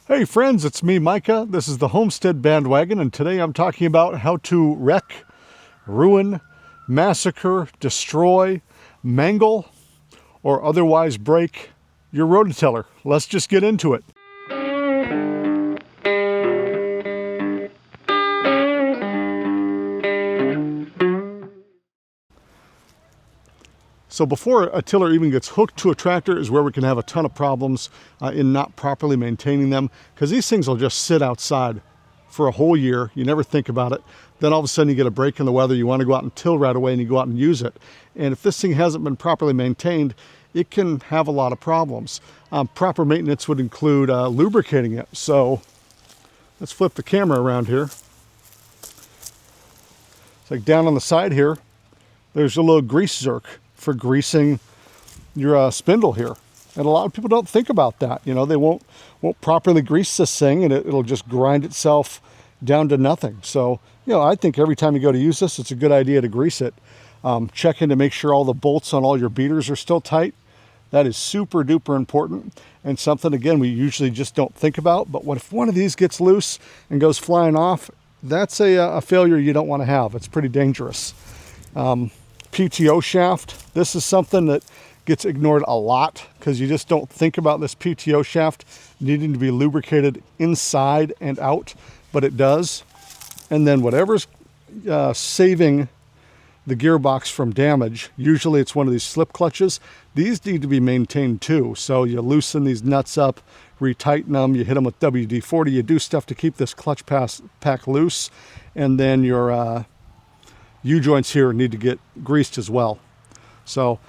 Hey friends, it's me, Micah. This is the Homestead Bandwagon, and today I'm talking about how to wreck, ruin, massacre, destroy, mangle, or otherwise break your rototiller. Let's just get into it. So before a tiller even gets hooked to a tractor is where we can have a ton of problems in not properly maintaining them, because these things will just sit outside for a whole year. You never think about it. Then all of a sudden you get a break in the weather, you want to go out and till right away, and you go out and use it. And if this thing hasn't been properly maintained, it can have a lot of problems. Proper maintenance would include lubricating it. So let's flip the camera around here. It's like down on the side here, there's a little grease zerk for greasing your spindle here. And a lot of people don't think about that. You know, they won't properly grease this thing, and it'll just grind itself down to nothing. So, you know, I think every time you go to use this, it's a good idea to grease it. Check in to make sure all the bolts on all your beaters are still tight. That is super duper important, and something, again, we usually just don't think about. But what if one of these gets loose and goes flying off? That's a failure you don't want to have. It's pretty dangerous. PTO shaft. This is something that gets ignored a lot because you just don't think about this PTO shaft needing to be lubricated inside and out, but it does. And then whatever's saving the gearbox from damage, usually it's one of these slip clutches. These need to be maintained too. So you loosen these nuts up, retighten them, you hit them with WD-40, you do stuff to keep this clutch pack loose, and then your U-joints here need to get greased as well. So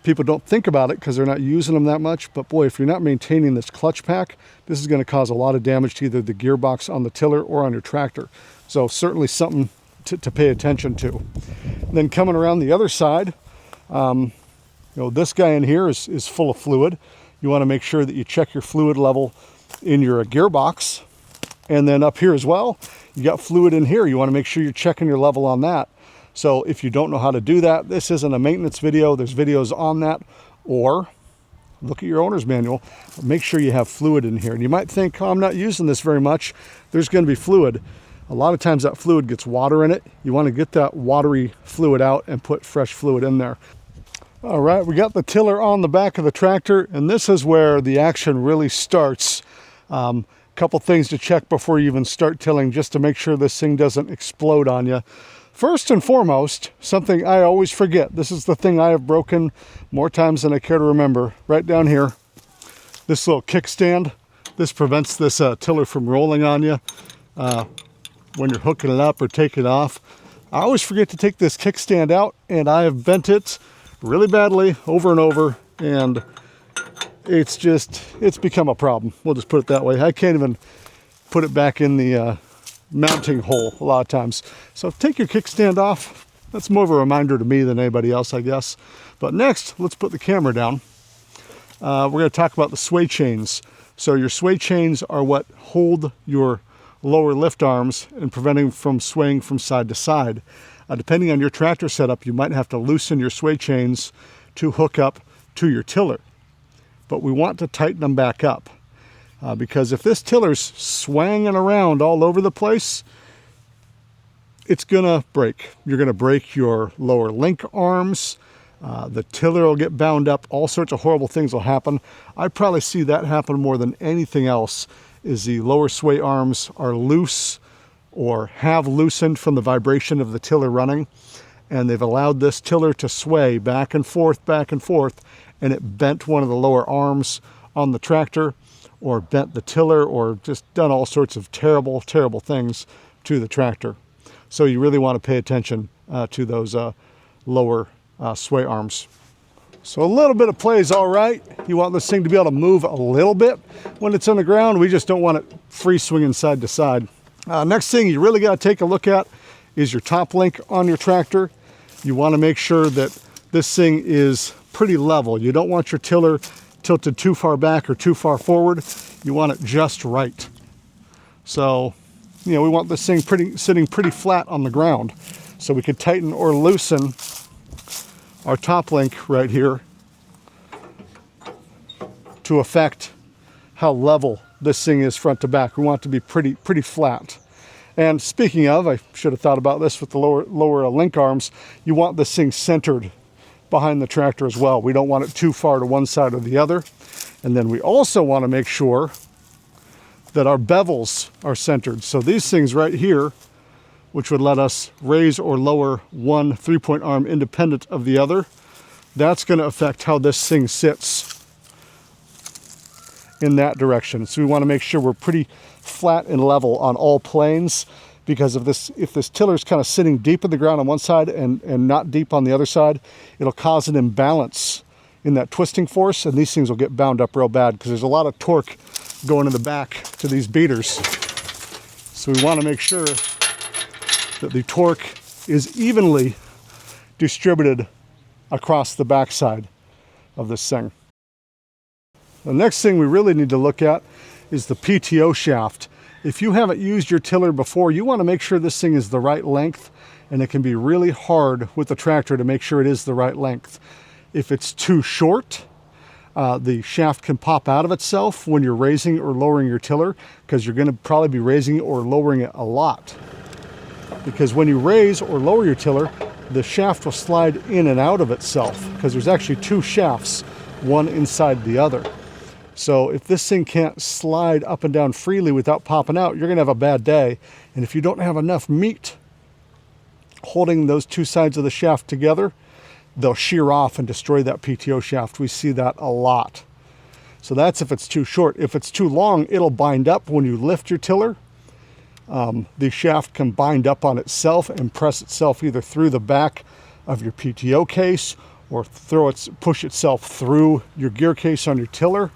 people don't think about it because they're not using them that much, but boy, if you're not maintaining this clutch pack, this is going to cause a lot of damage to either the gearbox on the tiller or on your tractor. So certainly something to pay attention to. And then coming around the other side, you know, this guy in here is full of fluid. You want to make sure that you check your fluid level in your gearbox. And then up here as well, you got fluid in here. You want to make sure you're checking your level on that. So if you don't know how to do that, this isn't a maintenance video. There's videos on that. Or look at your owner's manual. Make sure you have fluid in here. And you might think, oh, I'm not using this very much. There's going to be fluid. A lot of times that fluid gets water in it. You want to get that watery fluid out and put fresh fluid in there. All right, we got the tiller on the back of the tractor, and this is where the action really starts. Couple things to check before you even start tilling, just to make sure this thing doesn't explode on you. First and foremost, something I always forget. This is the thing I have broken more times than I care to remember. Right down here, this little kickstand. This prevents this tiller from rolling on you when you're hooking it up or taking it off. I always forget to take this kickstand out, and I have bent it really badly over and over, and it's become a problem. We'll just put it that way. I can't even put it back in the mounting hole a lot of times. So take your kickstand off. That's more of a reminder to me than anybody else, I guess. But next, let's put the camera down. We're going to talk about the sway chains. So your sway chains are what hold your lower lift arms and preventing from swaying from side to side. Depending on your tractor setup, you might have to loosen your sway chains to hook up to your tiller. But we want to tighten them back up. Because if this tiller's swanging around all over the place, it's gonna break. You're gonna break your lower link arms, the tiller will get bound up, all sorts of horrible things will happen. I probably see that happen more than anything else, is the lower sway arms are loose or have loosened from the vibration of the tiller running, and they've allowed this tiller to sway back and forth, and it bent one of the lower arms on the tractor, or bent the tiller, or just done all sorts of terrible, terrible things to the tractor. So you really want to pay attention to those lower sway arms. So a little bit of play is all right. You want this thing to be able to move a little bit when it's on the ground. We just don't want it free swinging side to side. Next thing you really got to take a look at is your top link on your tractor. You want to make sure that this thing is pretty level. You don't want your tiller tilted too far back or too far forward. You want it just right. So, you know, we want this thing sitting pretty flat on the ground. So we could tighten or loosen our top link right here to affect how level this thing is front to back. We want it to be pretty flat. And speaking of, I should have thought about this with the lower link arms. You want this thing centered behind the tractor as well. We don't want it too far to one side or the other. And then we also want to make sure that our bevels are centered. So these things right here, which would let us raise or lower one 3-point arm independent of the other, that's going to affect how this thing sits in that direction. So we want to make sure we're pretty flat and level on all planes, because if this tiller is kind of sitting deep in the ground on one side and not deep on the other side, it'll cause an imbalance in that twisting force, and these things will get bound up real bad because there's a lot of torque going in the back to these beaters. So we want to make sure that the torque is evenly distributed across the backside of this thing. The next thing we really need to look at is the PTO shaft. If you haven't used your tiller before, you want to make sure this thing is the right length, and it can be really hard with the tractor to make sure it is the right length. If it's too short, the shaft can pop out of itself when you're raising or lowering your tiller, because you're going to probably be raising or lowering it a lot. Because when you raise or lower your tiller, the shaft will slide in and out of itself, because there's actually two shafts, one inside the other. So if this thing can't slide up and down freely without popping out, you're going to have a bad day. And if you don't have enough meat holding those two sides of the shaft together, they'll shear off and destroy that PTO shaft. We see that a lot. So that's if it's too short. If it's too long, it'll bind up when you lift your tiller. The shaft can bind up on itself and press itself either through the back of your PTO case or push itself through your gear case on your tiller.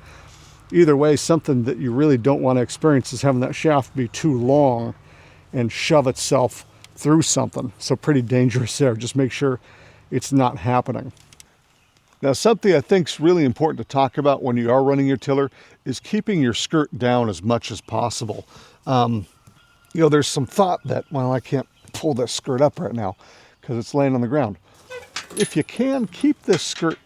Either way, something that you really don't want to experience is having that shaft be too long and shove itself through something. So pretty dangerous there. Just make sure it's not happening. Now, something I think is really important to talk about when you are running your tiller is keeping your skirt down as much as possible. You know, there's some thought that, well, I can't pull this skirt up right now because it's laying on the ground. If you can, keep this skirt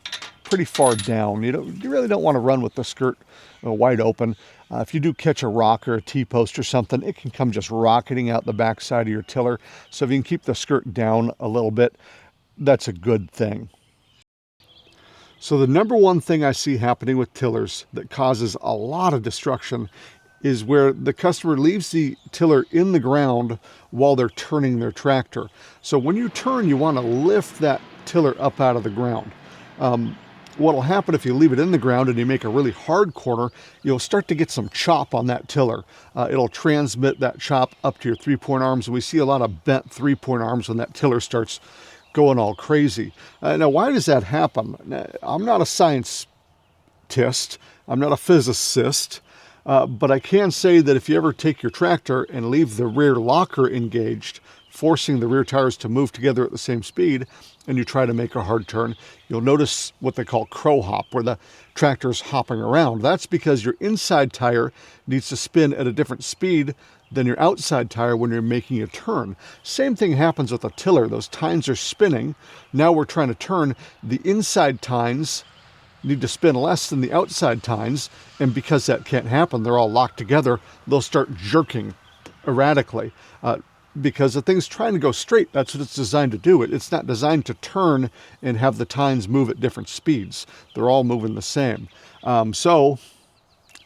pretty far down. You really don't want to run with the skirt wide open. If you do catch a rock or a T-post or something, it can come just rocketing out the backside of your tiller. So if you can keep the skirt down a little bit, that's a good thing. So the number one thing I see happening with tillers that causes a lot of destruction is where the customer leaves the tiller in the ground while they're turning their tractor. So when you turn, you want to lift that tiller up out of the ground. What'll happen if you leave it in the ground and you make a really hard corner, you'll start to get some chop on that tiller. It'll transmit that chop up to your 3-point arms. And we see a lot of bent 3-point arms when that tiller starts going all crazy. Now, why does that happen? I'm not a scientist. I'm not a physicist. But I can say that if you ever take your tractor and leave the rear locker engaged, forcing the rear tires to move together at the same speed, and you try to make a hard turn, you'll notice what they call crow hop, where the tractor's hopping around. That's because your inside tire needs to spin at a different speed than your outside tire when you're making a turn. Same thing happens with a tiller. Those tines are spinning. Now we're trying to turn. The inside tines need to spin less than the outside tines, and because that can't happen, they're all locked together, they'll start jerking erratically. Because the thing's trying to go straight. That's what it's designed to do. It's not designed to turn and have the tines move at different speeds. They're all moving the same. So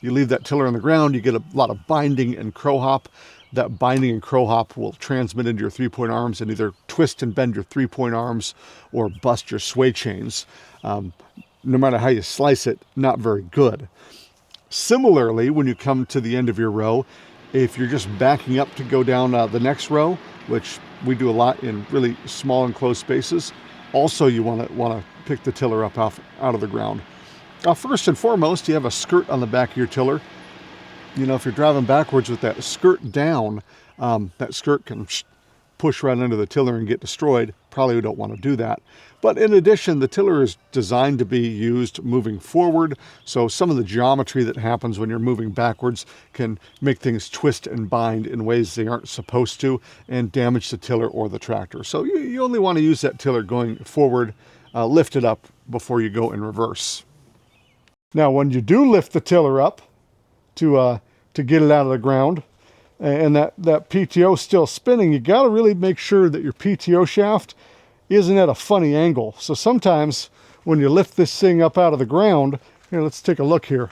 you leave that tiller on the ground, you get a lot of binding and crow hop. That binding and crow hop will transmit into your 3-point arms and either twist and bend your 3-point arms or bust your sway chains. No matter how you slice it, not very good. Similarly, when you come to the end of your row, if you're just backing up to go down the next row, which we do a lot in really small enclosed spaces, also you want to pick the tiller up out of the ground. First and foremost, you have a skirt on the back of your tiller. You know, if you're driving backwards with that skirt down, that skirt can push right under the tiller and get destroyed. Probably don't want to do that. But in addition, the tiller is designed to be used moving forward. So some of the geometry that happens when you're moving backwards can make things twist and bind in ways they aren't supposed to and damage the tiller or the tractor. So you only want to use that tiller going forward, lift it up before you go in reverse. Now, when you do lift the tiller up to to get it out of the ground, and that PTO is still spinning, you got to really make sure that your PTO shaft isn't at a funny angle. So sometimes when you lift this thing up out of the ground, here, let's take a look here.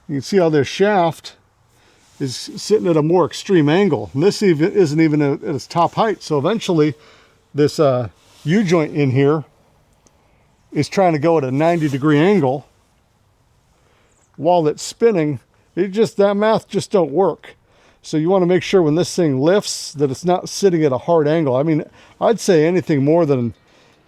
You can see how this shaft is sitting at a more extreme angle. And this isn't even at its top height. So eventually this U-joint in here is trying to go at a 90-degree angle while it's spinning. That math just don't work. So you want to make sure when this thing lifts that it's not sitting at a hard angle. I mean, I'd say anything more than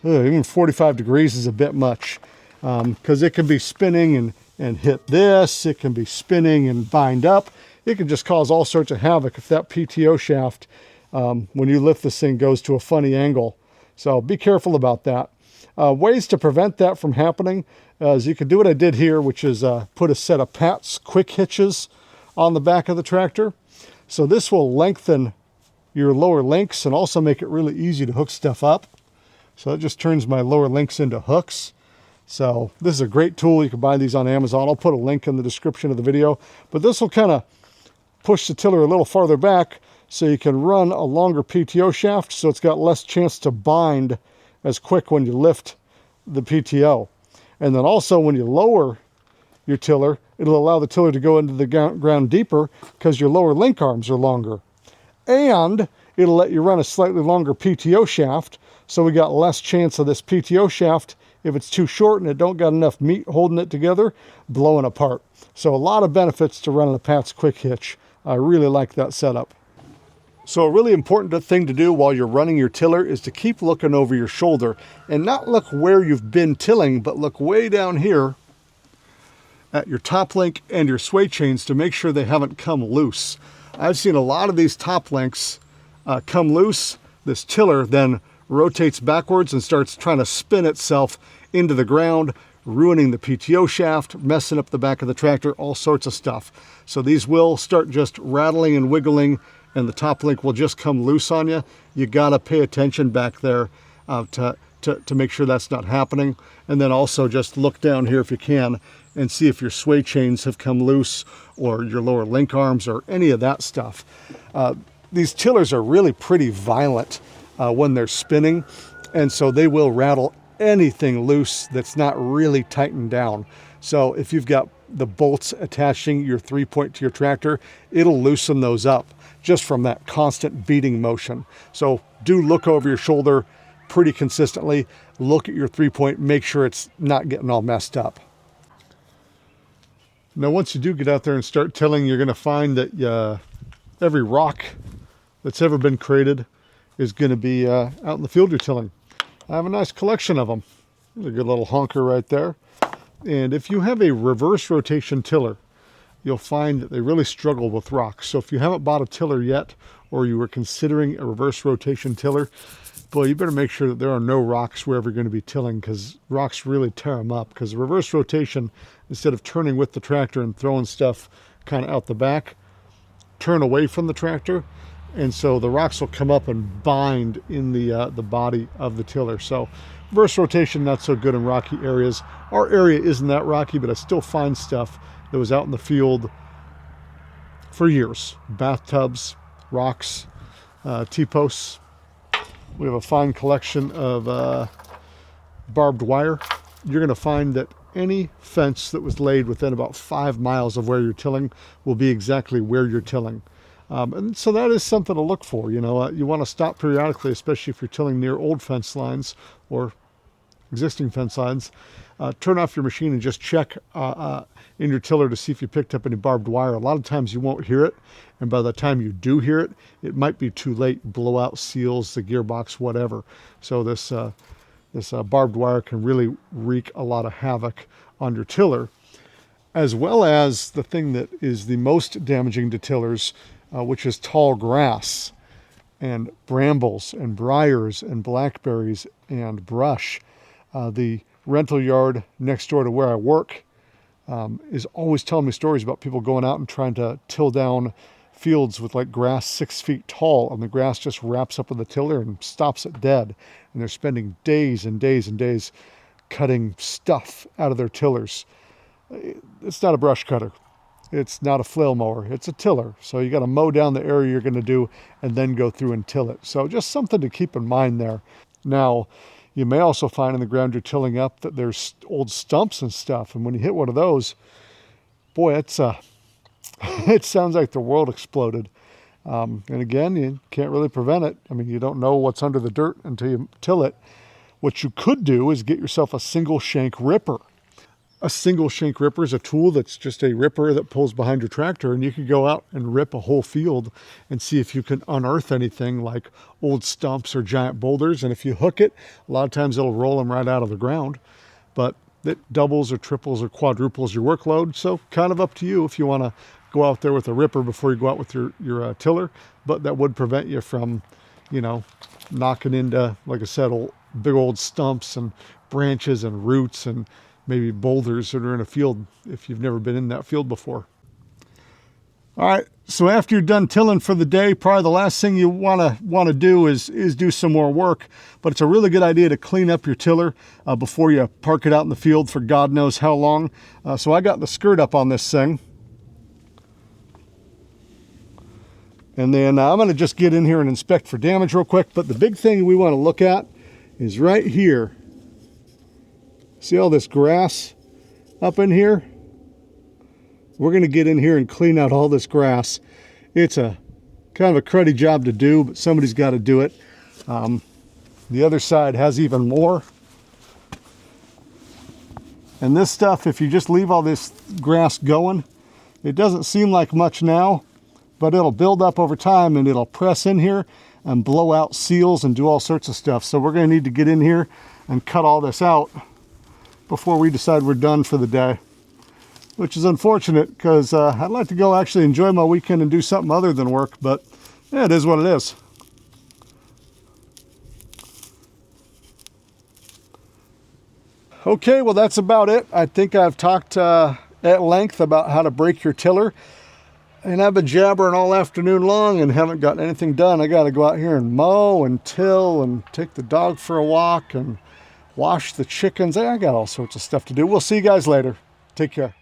even 45 degrees is a bit much, because it can be spinning and hit this. It can be spinning and bind up. It can just cause all sorts of havoc if that PTO shaft, when you lift this thing, goes to a funny angle. So be careful about that. Ways to prevent that from happening is you can do what I did here, which is put a set of Pat's quick hitches on the back of the tractor. So this will lengthen your lower links and also make it really easy to hook stuff up. So it just turns my lower links into hooks. So this is a great tool. You can buy these on Amazon. I'll put a link in the description of the video. But this will kind of push the tiller a little farther back so you can run a longer PTO shaft, so it's got less chance to bind as quick when you lift the PTO. And then also when you lower your tiller, it'll allow the tiller to go into the ground deeper because your lower link arms are longer. And it'll let you run a slightly longer PTO shaft, so we got less chance of this PTO shaft, if it's too short and it don't got enough meat holding it together, blowing apart. So a lot of benefits to running a Pat's quick hitch. I really like that setup. So a really important thing to do while you're running your tiller is to keep looking over your shoulder and not look where you've been tilling, but look way down here at your top link and your sway chains to make sure they haven't come loose. I've seen a lot of these top links come loose. This tiller then rotates backwards and starts trying to spin itself into the ground, ruining the PTO shaft, messing up the back of the tractor, all sorts of stuff. So these will start just rattling and wiggling, and the top link will just come loose on you. You gotta pay attention back there to make sure that's not happening. And then also just look down here if you can and see if your sway chains have come loose or your lower link arms or any of that stuff. These tillers are really pretty violent when they're spinning, and so they will rattle anything loose that's not really tightened down. So if you've got the bolts attaching your 3-point to your tractor, it'll loosen those up just from that constant beating motion. So do look over your shoulder pretty consistently. Look at your 3-point, make sure it's not getting all messed up. Now, once you do get out there and start tilling, you're going to find that every rock that's ever been created is going to be out in the field you're tilling. I have a nice collection of them. There's a good little honker right there. And if you have a reverse rotation tiller, you'll find that they really struggle with rocks. So if you haven't bought a tiller yet, or you were considering a reverse rotation tiller, boy, you better make sure that there are no rocks wherever you're going to be tilling, because rocks really tear them up. Because reverse rotation, instead of turning with the tractor and throwing stuff kind of out the back, turn away from the tractor, and so the rocks will come up and bind in the body of the tiller. So reverse rotation, not so good in rocky areas. Our area isn't that rocky, but I still find stuff that was out in the field for years. Bathtubs, rocks, T-posts. We have a fine collection of barbed wire. You're going to find that any fence that was laid within about 5 miles of where you're tilling will be exactly where you're tilling. And so that is something to look for. You know, you want to stop periodically, especially if you're tilling near old fence lines or existing fence lines. Turn off your machine and just check in your tiller to see if you picked up any barbed wire. A lot of times you won't hear it, and by the time you do hear it, it might be too late. Blow out seals, the gearbox, whatever. So this barbed wire can really wreak a lot of havoc on your tiller, as well as the thing that is the most damaging to tillers, which is tall grass and brambles and briars and blackberries and brush. The rental yard next door to where I work is always telling me stories about people going out and trying to till down fields with like grass 6 feet tall, and the grass just wraps up with the tiller and stops it dead. And they're spending days and days and days cutting stuff out of their tillers. It's not a brush cutter. It's not a flail mower. It's a tiller. So you got to mow down the area you're going to do and then go through and till it. So just something to keep in mind there. Now, you may also find in the ground you're tilling up that there's old stumps and stuff. And when you hit one of those, boy, it's it sounds like the world exploded. And again, you can't really prevent it. I mean, you don't know what's under the dirt until you till it. What you could do is get yourself a single shank ripper. A single shank ripper is a tool that's just a ripper that pulls behind your tractor, and you could go out and rip a whole field and see if you can unearth anything like old stumps or giant boulders. And if you hook it, a lot of times it'll roll them right out of the ground. But it doubles or triples or quadruples your workload. So kind of up to you if you want to go out there with a ripper before you go out with your tiller. But that would prevent you from, you know, knocking into, like I said, big old stumps and branches and roots and maybe boulders that are in a field if you've never been in that field before. All right, so after you're done tilling for the day, probably the last thing you want to do is do some more work. But it's a really good idea to clean up your tiller before you park it out in the field for God knows how long. So I got the skirt up on this thing. And then I'm going to just get in here and inspect for damage real quick. But the big thing we want to look at is right here. See all this grass up in here? We're going to get in here and clean out all this grass. It's a kind of a cruddy job to do, but somebody's got to do it. The other side has even more. And this stuff, if you just leave all this grass going, it doesn't seem like much now, but it'll build up over time and it'll press in here and blow out seals and do all sorts of stuff. So we're going to need to get in here and cut all this out before we decide we're done for the day, which is unfortunate because I'd like to go actually enjoy my weekend and do something other than work, but yeah, it is what it is. Okay, well, that's about it. I think I've talked at length about how to break your tiller, and I've been jabbering all afternoon long and haven't gotten anything done. I got to go out here and mow and till and take the dog for a walk and wash the chickens. I got all sorts of stuff to do. We'll see you guys later. Take care.